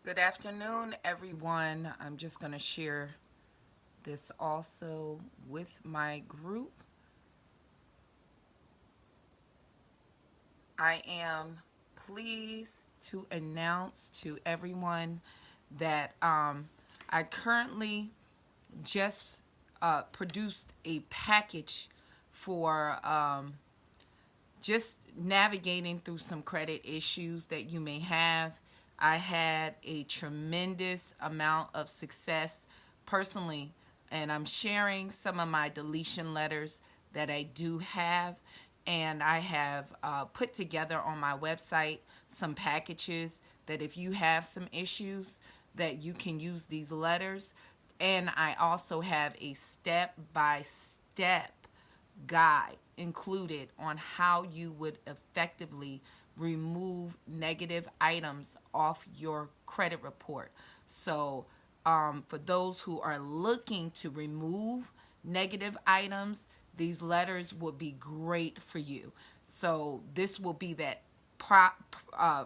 Good afternoon, everyone. I'm just going to share this also with my group. I am pleased to announce to everyone that I currently just produced a package for just navigating through some credit issues that you may have. I had a tremendous amount of success personally, and I'm sharing some of my deletion letters that I do have. And I have put together on my website some packages that if you have some issues, that you can use these letters. And I also have a step-by-step guide included on how you would effectively remove negative items off your credit report. So, for those who are looking to remove negative items, these letters would be great for you. So, this will be that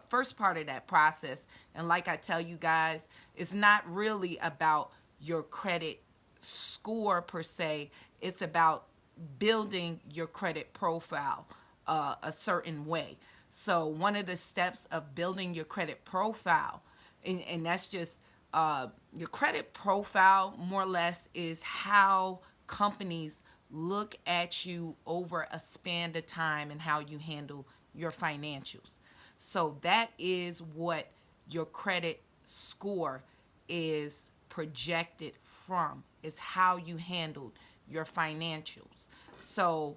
first part of that process. And like I tell you guys, it's not really about your credit score per se, it's about building your credit profile a certain way. So one of the steps of building your credit profile, and that's just your credit profile more or less is how companies look at you over a span of time and how you handle your financials. So that is what your credit score is projected from, is how you handled your financials. So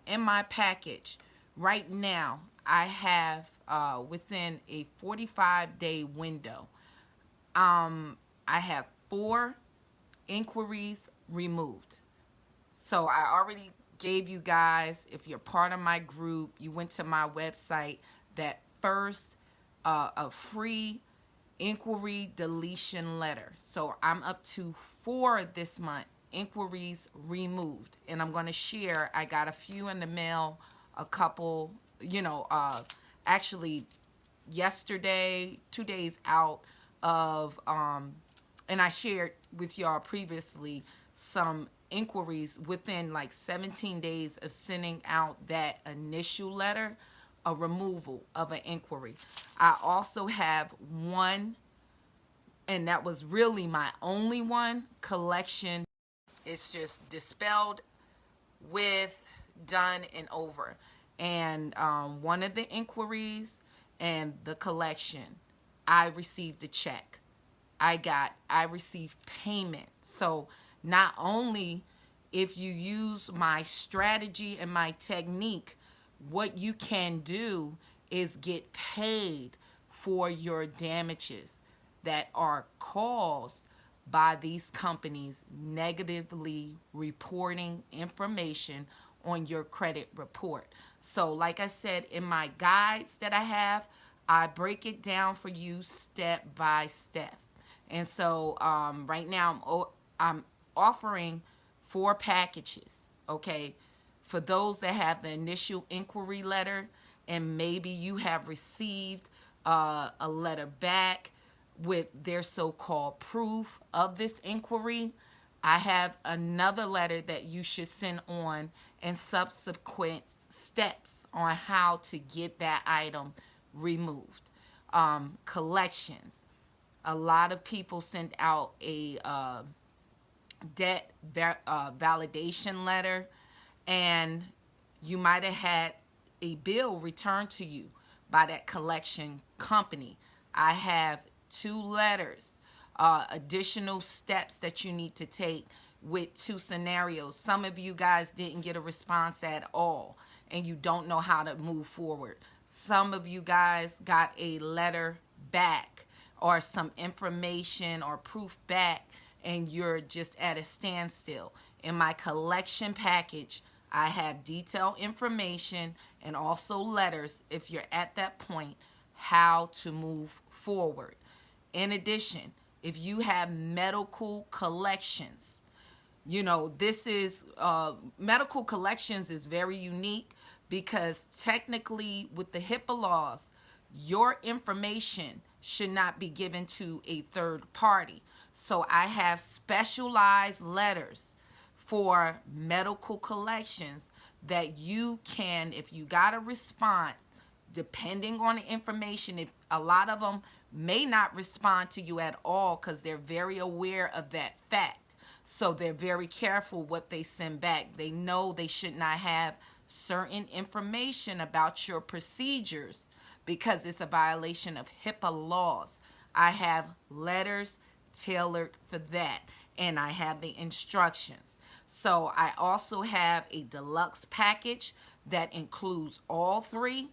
in my package right now, I have within a 45-day window, I have 4 inquiries removed. So I already gave you guys, if you're part of my group, you went to my website, that first a free inquiry deletion letter. So I'm up to 4 this month inquiries removed, and I'm going to share. I got a few in the mail, a couple, actually yesterday, 2 days out of and I shared with y'all previously some inquiries within like 17 days of sending out that initial letter, a removal of an inquiry. I also have one, and that was really my only one, collection. It's just dispelled with, done, and over. And one of the inquiries and the collection, I received a check. I received payment. So not only if you use my strategy and my technique, what you can do is get paid for your damages that are caused by these companies negatively reporting information on your credit report. So like I said, in my guides that I have, I break it down for you step by step. And so right now I'm offering 4 packages, okay, for those that have the initial inquiry letter, and maybe you have received a letter back with their so-called proof of this inquiry. I have another letter that you should send on, and subsequent steps on how to get that item removed. Collections. A lot of people send out a debt validation letter, and you might have had a bill returned to you by that collection company. I have 2 letters, additional steps that you need to take with 2 scenarios. Some of you guys didn't get a response at all, and you don't know how to move forward. Some of you guys got a letter back or some information or proof back, and you're just at a standstill. In my collection package, I have detailed information and also letters, if you're at that point, how to move forward. In addition, if you have medical collections, this is medical collections is very unique because technically with the HIPAA laws, your information should not be given to a third party. So I have specialized letters for medical collections that you can, if you got a response, depending on the information, if a lot of them may not respond to you at all because they're very aware of that fact. So they're very careful what they send back. They know they should not have certain information about your procedures because it's a violation of HIPAA laws. I have letters tailored for that, and I have the instructions. So I also have a deluxe package that includes all three,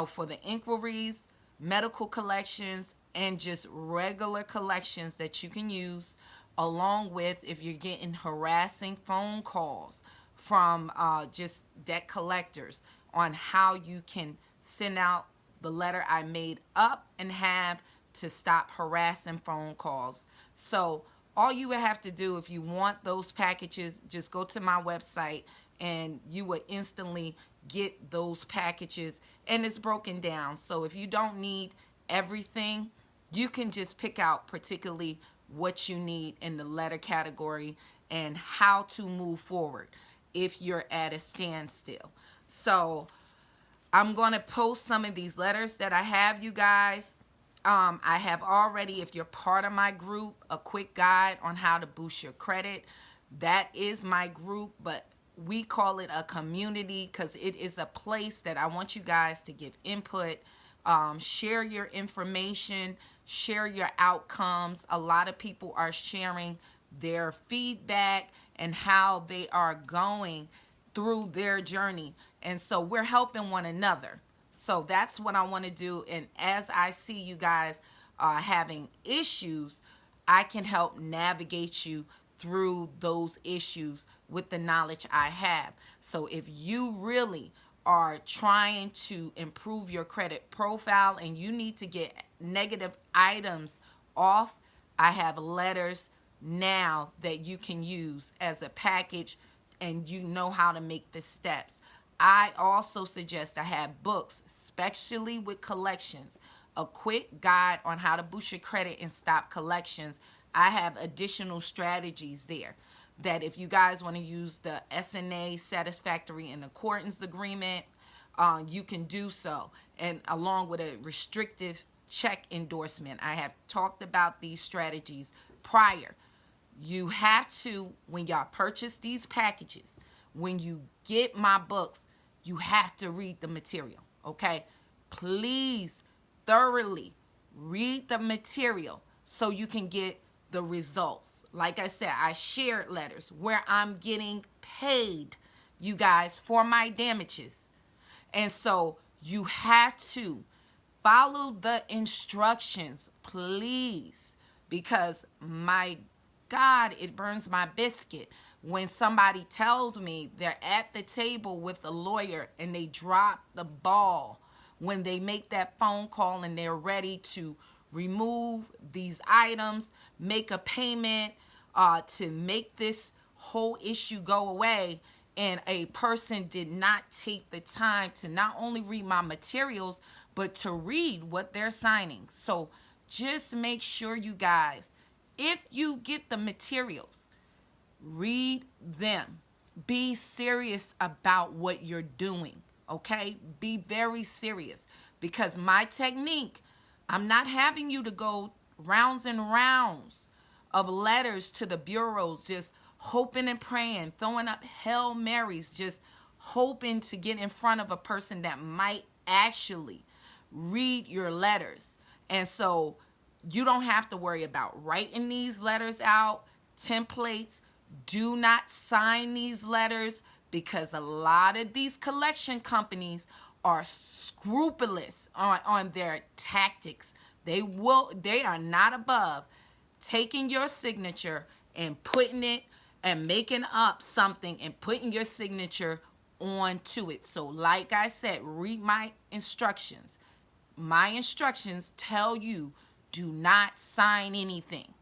for the inquiries, medical collections, and just regular collections that you can use, along with if you're getting harassing phone calls from just debt collectors, on how you can send out the letter I made up and have to stop harassing phone calls. So all you would have to do if you want those packages, just go to my website and you would instantly get those packages, and it's broken down. So if you don't need everything, you can just pick out particularly what you need in the letter category and how to move forward if you're at a standstill. So I'm going to post some of these letters that I have, you guys. I have already, if you're part of my group, a quick guide on how to boost your credit. That is my group, but we call it a community because it is a place that I want you guys to give input, share your information, share your outcomes. A lot of people are sharing their feedback and how they are going through their journey. And so we're helping one another. So that's what I want to do. And as I see you guys having issues, I can help navigate you through those issues with the knowledge I have. So if you really are trying to improve your credit profile and you need to get negative items off, I have letters now that you can use as a package, and you know how to make the steps. I also suggest I have books, especially with collections, a quick guide on how to boost your credit and stop collections. I have additional strategies there that if you guys want to use the SNA satisfactory and accordance agreement, you can do so, and along with a restrictive check endorsement. I have talked about these strategies prior. You have to, when y'all purchase these packages, when you get my books, you have to read the material, okay? Please thoroughly read the material so you can get the results. Like I said, I shared letters where I'm getting paid, you guys, for my damages. And so you have to follow the instructions, please, because my God, it burns my biscuit when somebody tells me they're at the table with a lawyer and they drop the ball when they make that phone call and they're ready to remove these items, make a payment to make this whole issue go away. And a person did not take the time to not only read my materials, but to read what they're signing. So just make sure, you guys, if you get the materials, read them. Be serious about what you're doing, okay? Be very serious, because my technique, I'm not having you to go rounds and rounds of letters to the bureaus, just hoping and praying, throwing up Hail Marys, just hoping to get in front of a person that might actually read your letters. And so you don't have to worry about writing these letters out, templates. Do not sign these letters, because a lot of these collection companies are scrupulous on their tactics. They are not above taking your signature and putting it and making up something and putting your signature onto it. So like I said, read my instructions. My instructions tell you, do not sign anything.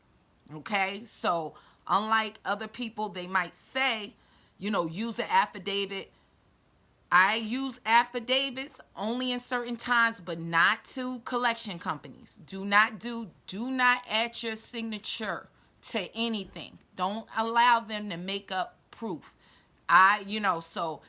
Okay? So unlike other people, they might say, use an affidavit. I use affidavits only in certain times, but not to collection companies. Do not add your signature to anything. Don't allow them to make up proof. So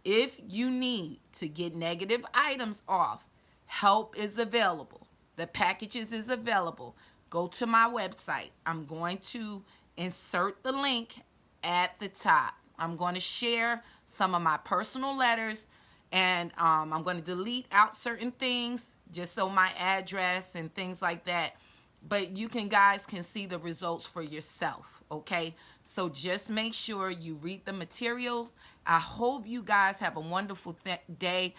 if you need to get negative items off, help is available. The packages is available. Go to my website. I'm going to insert the link at the top. I'm going to share some of my personal letters, and I'm going to delete out certain things just so my address and things like that. But you guys can see the results for yourself, okay? So just make sure you read the materials. I hope you guys have a wonderful day.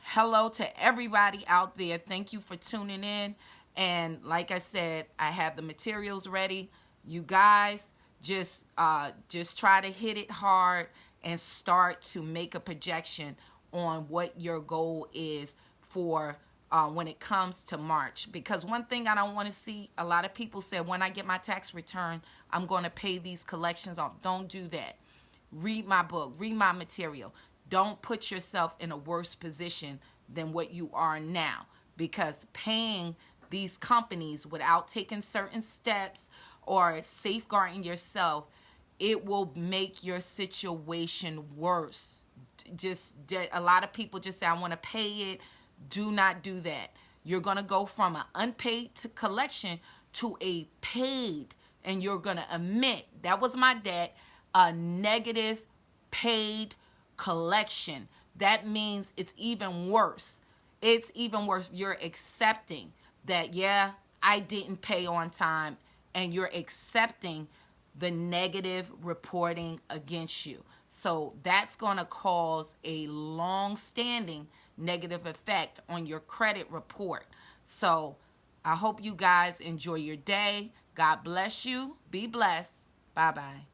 Hello to everybody out there. Thank you for tuning in. And like I said, I have the materials ready. You guys just try to hit it hard and start to make a projection on what your goal is for when it comes to March. Because one thing I don't want to see, a lot of people said, when I get my tax return, I'm going to pay these collections off. Don't do that. Read my book. Read my material. Don't put yourself in a worse position than what you are now. Because paying these companies without taking certain steps or safeguarding yourself, it will make your situation worse. A lot of people just say, I want to pay it. Do not do that. You're going to go from an unpaid to collection to a paid, and you're going to admit, that was my debt, a negative paid collection. That means it's even worse. It's even worse. You're accepting that, yeah, I didn't pay on time, and you're accepting the negative reporting against you. So that's going to cause a long-standing negative effect on your credit report. So I hope you guys enjoy your day. God bless you. Be blessed. Bye-bye.